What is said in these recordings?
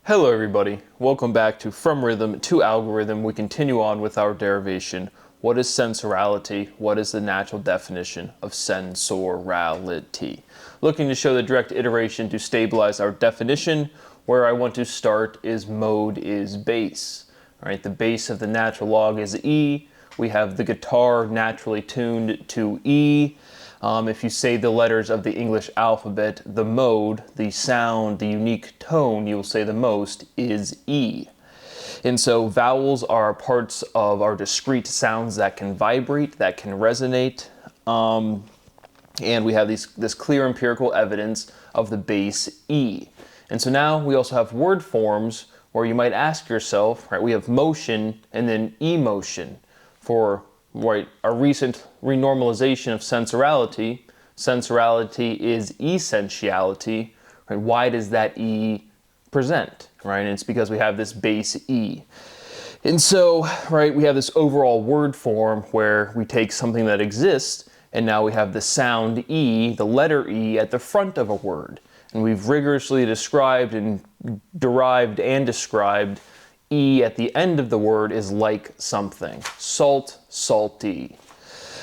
Hello everybody, welcome back to From Rhythm to Algorithm. We continue on with our derivation. What is sensorality? What is the natural definition of sensorality? Looking to show the direct iteration to stabilize our definition. Where I want to start is mode is bass. All right, the base of the natural log is E. We have the guitar naturally tuned to E. If you say the letters of the English alphabet, the mode, the sound, the unique tone you will say the most is E. And so vowels are parts of our discrete sounds that can vibrate, that can resonate. And we have this clear empirical evidence of the base E. And so now we also have word forms where you might ask yourself, right, we have motion and then emotion. For right, a recent renormalization of sensorality, sensorality is essentiality. Right? Why does that E present? Right? And it's because we have this base E. And so, right, we have this overall word form where we take something that exists and now we have the sound E, the letter E at the front of a word. And we've rigorously described and derived and described E at the end of the word is like something. Salt, salty.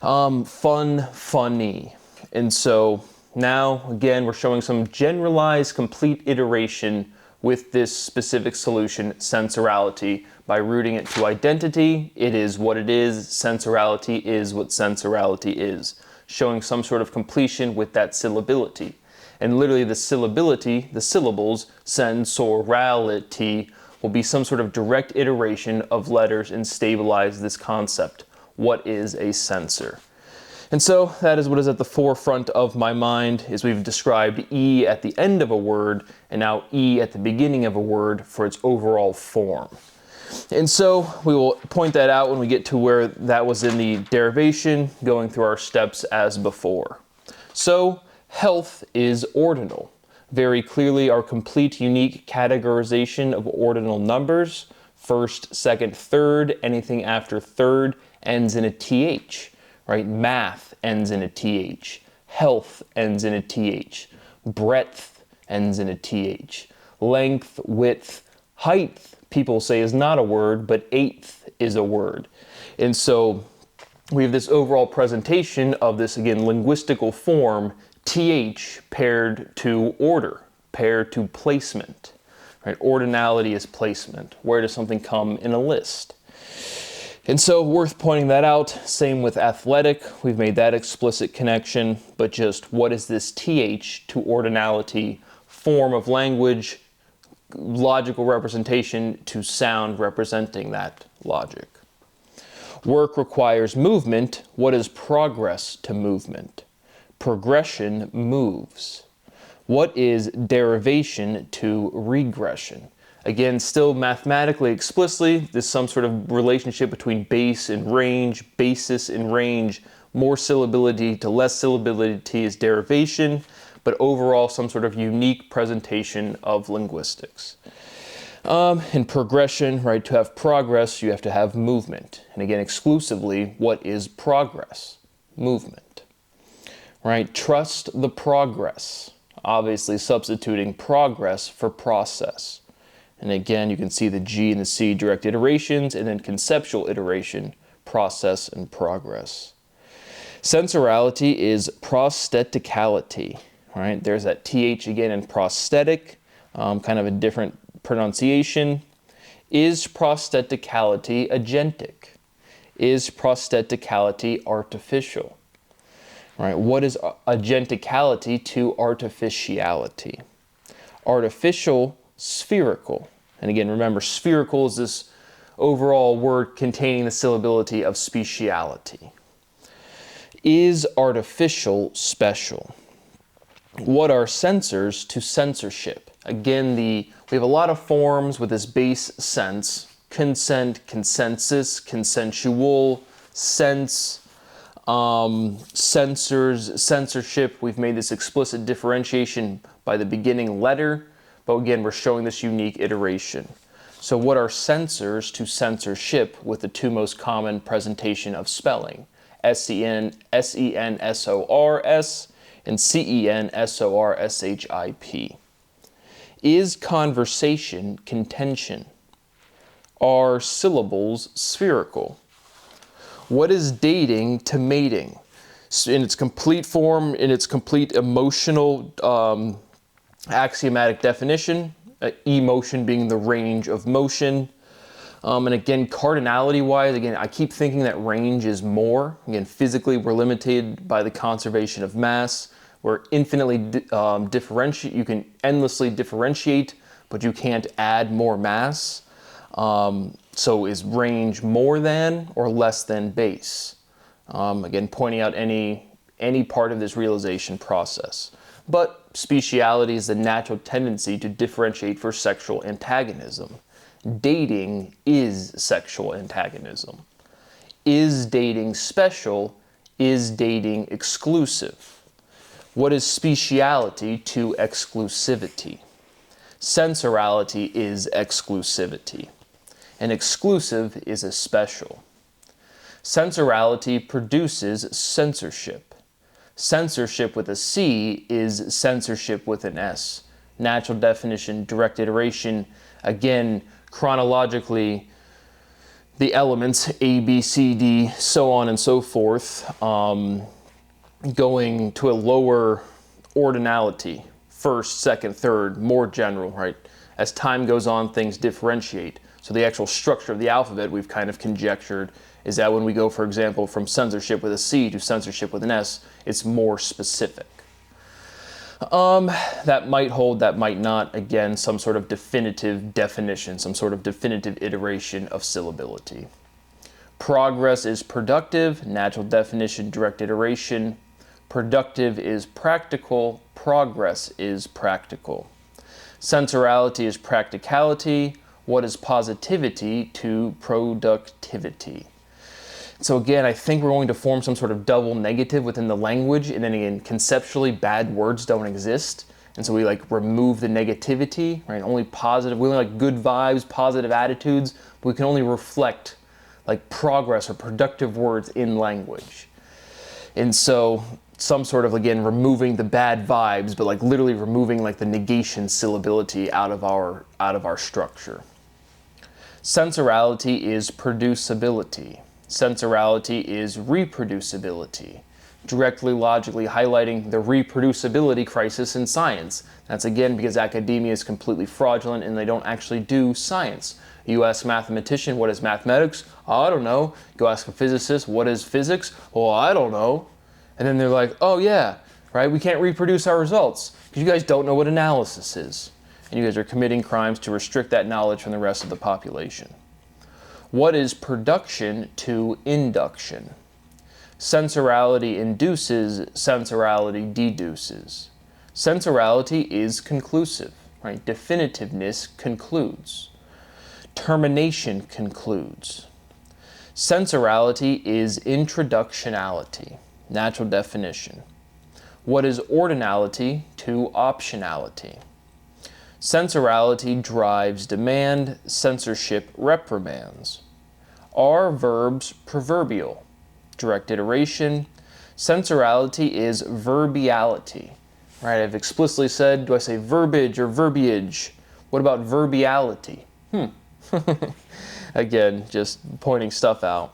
Fun, funny. And so now, again, we're showing some generalized complete iteration with this specific solution, sensorality. By rooting it to identity, it is what it is. Sensorality is what sensorality is. Showing some sort of completion with that syllability. And literally the syllability, the syllables, sensorality, will be some sort of direct iteration of letters and stabilize this concept. What is a sensor? And so that is what is at the forefront of my mind, is we've described E at the end of a word and now E at the beginning of a word for its overall form. And so we will point that out when we get to where that was in the derivation, going through our steps as before. So health is ordinal. Very clearly our complete unique categorization of ordinal numbers. First, second, third, anything after third ends in a TH, right? Math ends in a TH. Health ends in a TH. Breadth ends in a TH. Length, width, height, people say is not a word, but eighth is a word. And so we have this overall presentation of this, again, linguistical form, TH paired to order, paired to placement. Right? Ordinality is placement. Where does something come in a list? And so worth pointing that out. Same with athletic. We've made that explicit connection, but just what is this TH to ordinality, form of language, logical representation to sound representing that logic. Work requires movement. What is progress to movement? Progression moves. What is derivation to regression? Again, still mathematically explicitly, there's some sort of relationship between base and range, basis and range. More syllability to less syllability is derivation, but overall some sort of unique presentation of linguistics. In progression, right, to have progress, you have to have movement. And again, exclusively, what is progress? Movement. Right? Trust the progress. Obviously substituting progress for process. And again, you can see the G and the C direct iterations, and then conceptual iteration, process and progress. Sensorality is prostheticality. Right? There's that TH again in prosthetic, kind of a different pronunciation. Is prostheticality agentic? Is prostheticality artificial? Right? What is agenticality to artificiality? Artificial, spherical. And again, remember, spherical is this overall word containing the syllability of speciality. Is artificial special? What are sensors to censorship? Again, we have a lot of forms with this base sense: consent, consensus, consensual, sense, censors, censorship. We've made this explicit differentiation by the beginning letter, but again, we're showing this unique iteration. So what are sensors to censorship with the two most common presentation of spelling? S-E-N-S-O-R-S and C-E-N-S-O-R-S-H-I-P. Is conversation contention? Are syllables spherical? What is dating to mating? In its complete form, in its complete emotional axiomatic definition, emotion being the range of motion. And again, cardinality-wise, again, I keep thinking that range is more. Again, physically, we're limited by the conservation of mass. We're infinitely differentiate. You can endlessly differentiate, but you can't add more mass. So is range more than or less than base? Again, pointing out any part of this realization process. But speciality is the natural tendency to differentiate for sexual antagonism. Dating is sexual antagonism. Is dating special? Is dating exclusive? What is speciality to exclusivity? Sensorality is exclusivity. An exclusive is a special. Sensorality produces censorship. Censorship with a C is censorship with an S. Natural definition, direct iteration, again, chronologically, the elements A, B, C, D, so on and so forth, going to a lower ordinality, first, second, third, more general, right? As time goes on, things differentiate. So the actual structure of the alphabet we've kind of conjectured is that when we go, for example, from censorship with a C to censorship with an S, it's more specific. That might hold, that might not. Again, some sort of definitive definition, some sort of definitive iteration of syllability. Progress is productive, natural definition, direct iteration. Productive is practical, progress is practical. Sensorality is practicality. What is positivity to productivity? So again, I think we're going to form some sort of double negative within the language, and then again, conceptually, bad words don't exist. And so we like remove the negativity, right? Only positive, we only like good vibes, positive attitudes, but we can only reflect like progress or productive words in language. And so some sort of, again, removing the bad vibes, but like literally removing like the negation syllability out of our structure. Sensorality is producibility. Sensorality is reproducibility. Directly, logically highlighting the reproducibility crisis in science. That's again because academia is completely fraudulent and they don't actually do science. You ask a mathematician, what is mathematics? Oh, I don't know. Go ask a physicist, what is physics? Well, I don't know. And then they're like, oh yeah, right? We can't reproduce our results because you guys don't know what analysis is. And you guys are committing crimes to restrict that knowledge from the rest of the population. What is production to induction? Sensorality induces, sensorality deduces. Sensorality is conclusive, right? Definitiveness concludes. Termination concludes. Sensorality is introductionality. Natural definition. What is ordinality to optionality? Sensorality drives demand, censorship reprimands. Are verbs proverbial? Direct iteration. Sensorality is verbiality. Right, I've explicitly said, do I say verbiage or verbiage? What about verbiality? Again, just pointing stuff out.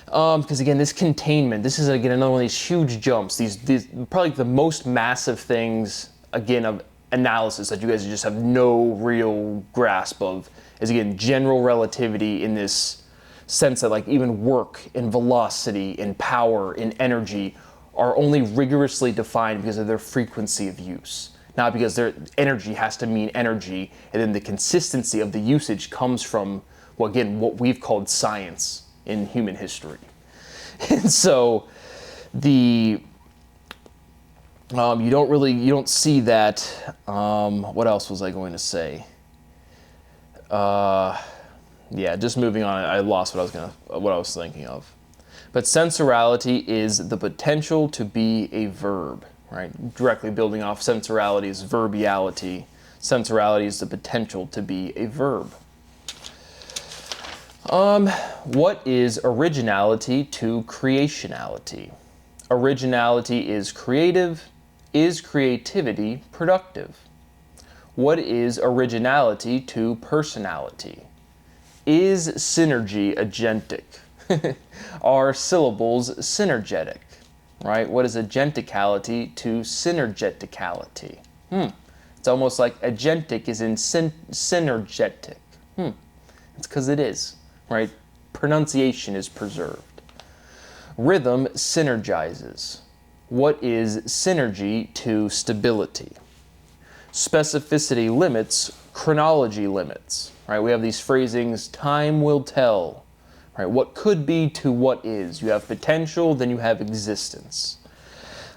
Because again, this containment, this is again another one of these huge jumps. These probably the most massive things, again, of analysis that you guys just have no real grasp of is again general relativity in this sense that like even work and velocity and power and energy are only rigorously defined because of their frequency of use, not because their energy has to mean energy, and then the consistency of the usage comes from, well, again, what we've called science in human history. And so the you don't see that. What else was I going to say? Yeah, just moving on. I lost what I was thinking of. But sensorality is the potential to be a verb, right? Directly building off sensorality is verbiality. Sensorality is the potential to be a verb. What is originality to creationality? Originality is creative. Is creativity productive? What is originality to personality? Is synergy agentic? Are syllables synergetic? Right? What is agenticality to synergeticality? It's almost like agentic is in synergetic. It's because it is, right? Pronunciation is preserved. Rhythm synergizes. What is synergy to stability? Specificity limits, chronology limits, right? We have these phrasings, time will tell, right? What could be to what is. You have potential, then you have existence.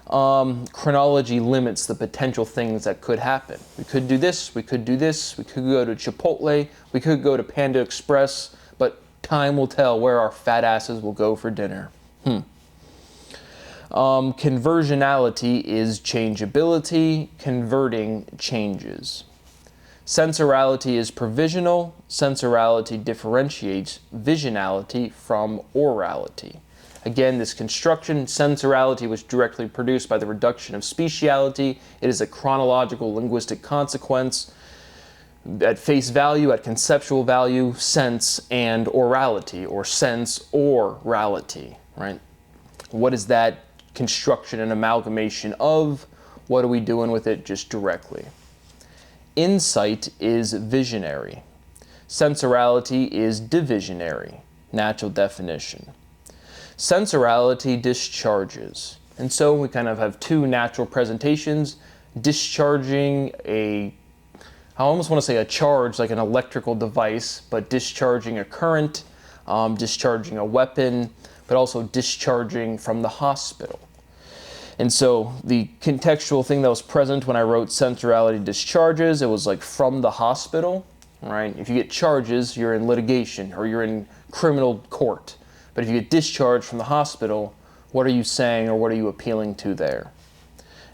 Chronology limits the potential things that could happen. We could do this, we could do this, we could go to Chipotle, we could go to Panda Express, but time will tell where our fat asses will go for dinner. Conversionality is changeability, converting changes. Sensorality is provisional, sensorality differentiates visionality from orality. Again, this construction, sensorality, was directly produced by the reduction of speciality. It is a chronological linguistic consequence. At face value, at conceptual value, sense and orality, or sense-orality, right? What is that construction and amalgamation of? What are we doing with it just directly? Insight is visionary. Sensorality is divisionary. Natural definition. Sensorality discharges. And so we kind of have two natural presentations, discharging I almost want to say a charge, like an electrical device, but discharging a current, discharging a weapon, but also discharging from the hospital. And so the contextual thing that was present when I wrote sensorality discharges, it was like from the hospital, right? If you get charges, you're in litigation or you're in criminal court. But if you get discharged from the hospital, what are you saying or what are you appealing to there?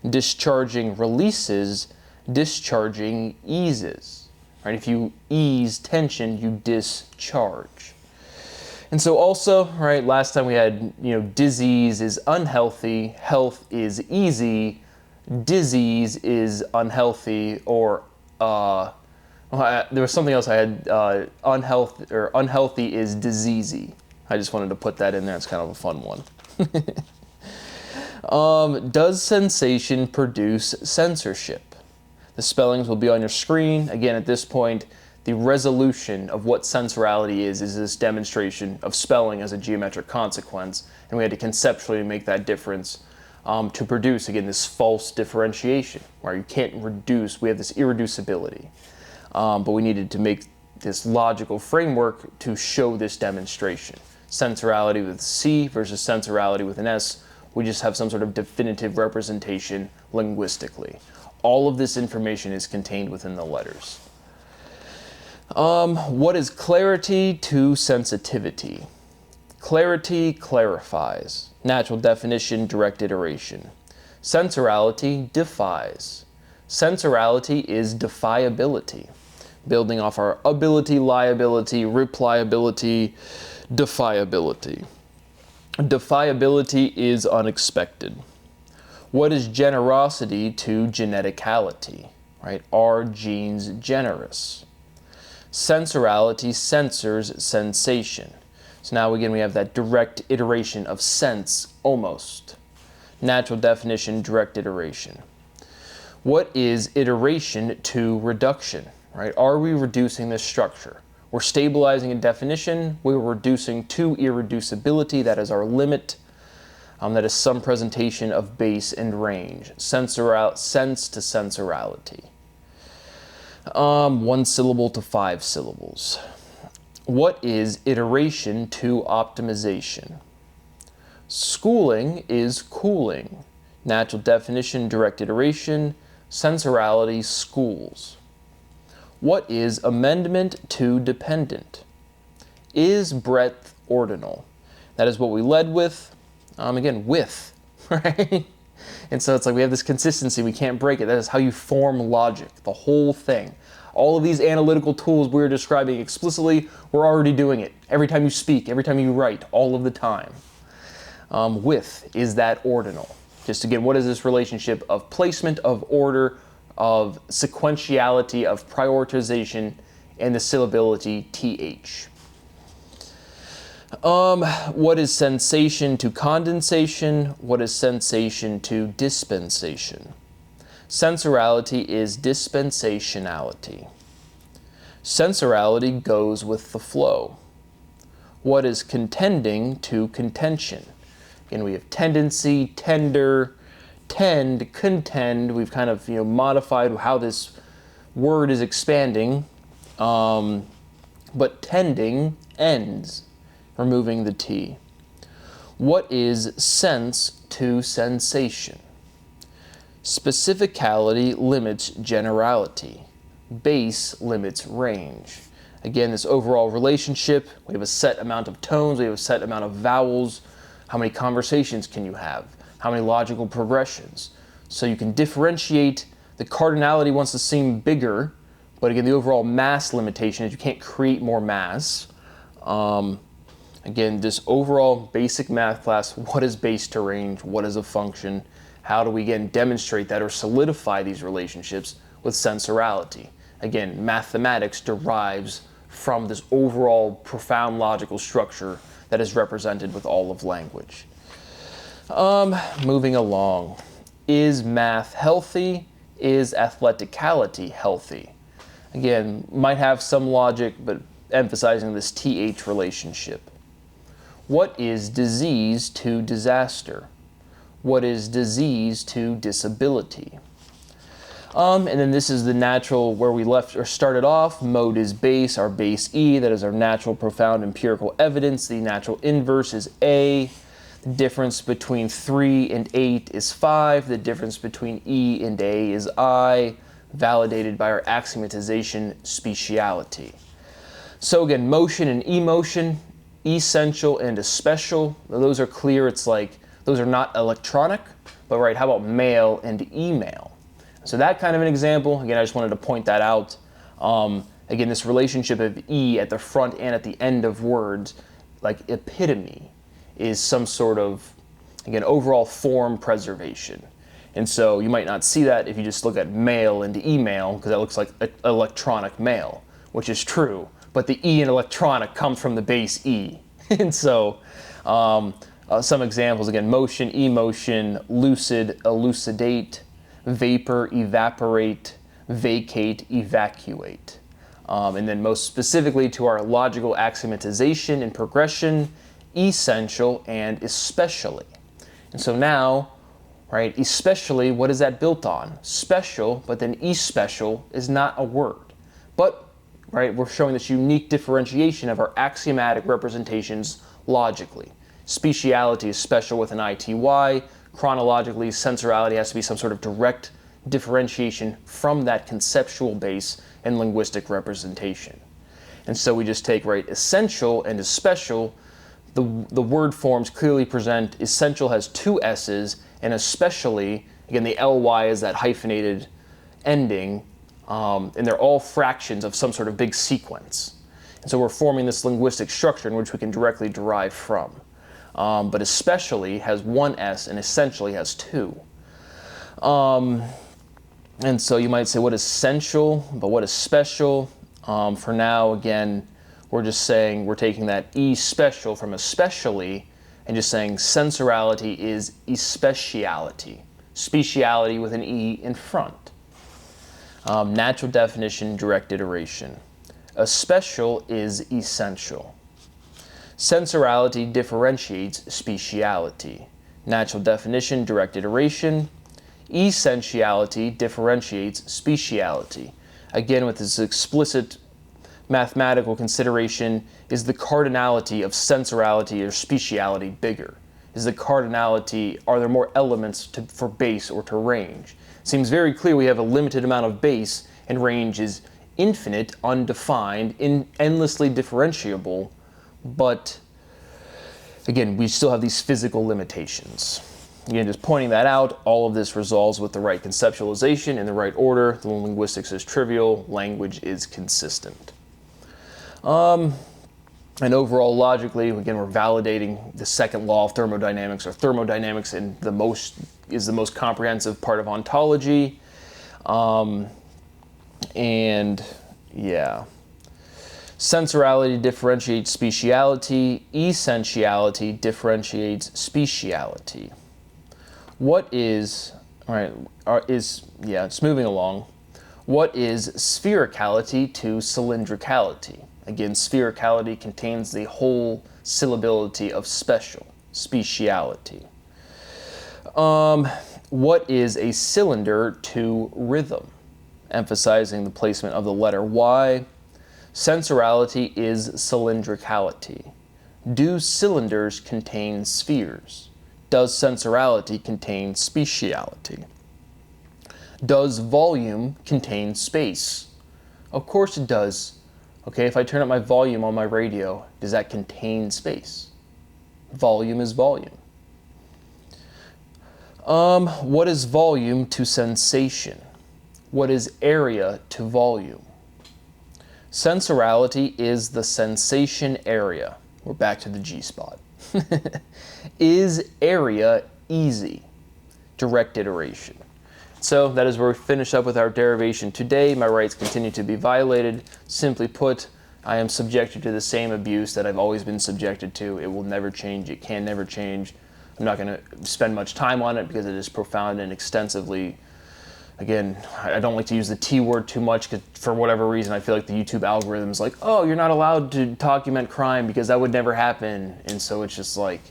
Discharging releases, discharging eases, right? If you ease tension, you discharge. And so also, right, last time we had, disease is unhealthy, health is easy, disease is unhealthy, or there was something else I had, unhealthy is diseasey. I just wanted to put that in there. It's kind of a fun one. Does sensation produce censorship? The spellings will be on your screen. Again, at this point, the resolution of what sensorality is this demonstration of spelling as a geometric consequence, and we had to conceptually make that difference to produce, again, this false differentiation, where you can't reduce, we have this irreducibility. But we needed to make this logical framework to show this demonstration. Sensorality with C versus sensorality with an S, we just have some sort of definitive representation linguistically. All of this information is contained within the letters. What is clarity to sensitivity? Clarity clarifies. Natural definition, direct iteration. Sensorality defies. Sensorality is defiability. Building off our ability, liability, repliability, defiability. Defiability is unexpected. What is generosity to geneticality? Right? Are genes generous? Sensorality censors sensation. So now again we have that direct iteration of sense, almost. Natural definition, direct iteration. What is iteration to reduction? Right? Are we reducing this structure? We're stabilizing a definition, we're reducing to irreducibility, that is our limit. That is some presentation of base and range. Sense to sensorality. 1 syllable to 5 syllables. What is iteration to optimization? Schooling is cooling. Natural definition, direct iteration. Sensorality, schools. What is amendment to dependent? Is breadth ordinal? That is what we led with. Again, with, right? And so it's like we have this consistency, we can't break it. That is how you form logic, the whole thing. All of these analytical tools we were describing explicitly, we're already doing it. Every time you speak, every time you write, all of the time. With, is that ordinal? Just again, what is this relationship of placement, of order, of sequentiality of prioritization and the syllability th. What is sensation to condensation? What is sensation to dispensation? Sensorality is dispensationality. Sensorality goes with the flow. What is contending to contention? Again, we have tendency, tender, tend, contend. We've kind of modified how this word is expanding, but tending ends, removing the T. What is sense to sensation? Specificality limits generality. Base limits range. Again, this overall relationship, we have a set amount of tones, we have a set amount of vowels. How many conversations can you have? How many logical progressions? So you can differentiate. The cardinality wants to seem bigger, but again, the overall mass limitation is you can't create more mass. Again, this overall basic math class, what is base to range? What is a function? How do we, again, demonstrate that or solidify these relationships with sensorality? Again, mathematics derives from this overall profound logical structure that is represented with all of language. Moving along. Is math healthy? Is athleticality healthy? Again, might have some logic, but emphasizing this TH relationship. What is disease to disaster? What is disease to disability? And then this is the natural where we left or started off. Mode is base, our base E, that is our natural profound empirical evidence. The natural inverse is A. The difference between 3 and 8 is 5. The difference between E and A is I, validated by our axiomatization speciality. So again, motion and emotion, essential and especial. Those are clear. It's like those are not electronic, but right, how about male and email? So that kind of an example, again, I just wanted to point that out. Again, this relationship of E at the front and at the end of words, like epitome, is some sort of, again, overall form preservation. And so you might not see that if you just look at male and email, because that looks like electronic mail, which is true. But the E in electronic comes from the base E. And so some examples, again, motion, emotion, lucid, elucidate, vapor, evaporate, vacate, evacuate. And then most specifically to our logical axiomatization and progression, essential and especially. And so now, right, especially, what is that built on? Special, but then especial is not a word. But, right, we're showing this unique differentiation of our axiomatic representations logically. Speciality is special with an ITY. Chronologically, sensorality has to be some sort of direct differentiation from that conceptual base and linguistic representation. And so we just take, right, essential and especial. The word forms clearly present essential has 2 S's, and especially, again, the ly is that hyphenated ending, and they're all fractions of some sort of big sequence. And so we're forming this linguistic structure in which we can directly derive from. But especially has 1 S and essentially has 2. And so you might say, what is essential, but what is special? For now, again, we're just saying we're taking that E special from especially and just saying sensorality is especiality. Speciality with an E in front. Natural definition, direct iteration. Especial is essential. Sensorality differentiates speciality. Natural definition, direct iteration. Essentiality differentiates speciality. Again, with this explicit mathematical consideration, is the cardinality of sensorality or speciality bigger? Is the cardinality, are there more elements for base or to range? It seems very clear we have a limited amount of base and range is infinite, undefined, endlessly differentiable, but again, we still have these physical limitations. Again, just pointing that out, all of this resolves with the right conceptualization in the right order. The linguistics is trivial, language is consistent. And overall, logically, again, we're validating the second law of thermodynamics, or thermodynamics is the most comprehensive part of ontology. And yeah. Sensorality differentiates speciality. Essentiality differentiates speciality. What is, all right, it's moving along. What is sphericality to cylindricality? Again, sphericality contains the whole syllability of special, speciality. What is a cylinder to rhythm? Emphasizing the placement of the letter Y. Sensorality is cylindricality. Do cylinders contain spheres? Does sensorality contain speciality? Does volume contain space? Of course it does. Okay, if I turn up my volume on my radio, does that contain space? Volume is volume. What is volume to sensation? What is area to volume? Sensorality is the sensation area. We're back to the G-spot. Is area easy? Direct iteration. So that is where we finish up with our derivation today. My rights continue to be violated. Simply put, I am subjected to the same abuse that I've always been subjected to. It will never change. It can never change. I'm not going to spend much time on it because it is profound and extensively. Again, I don't like to use the T word too much because for whatever reason I feel like the YouTube algorithm is like, oh, you're not allowed to document crime because that would never happen. And so it's just like,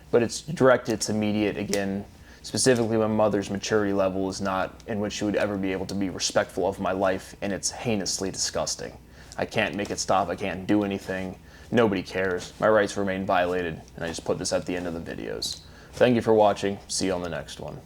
but it's direct, it's immediate. Again, specifically my mother's maturity level is not in which she would ever be able to be respectful of my life, and it's heinously disgusting. I can't make it stop, I can't do anything. Nobody cares. My rights remain violated, and I just put this at the end of the videos. Thank you for watching. See you on the next one.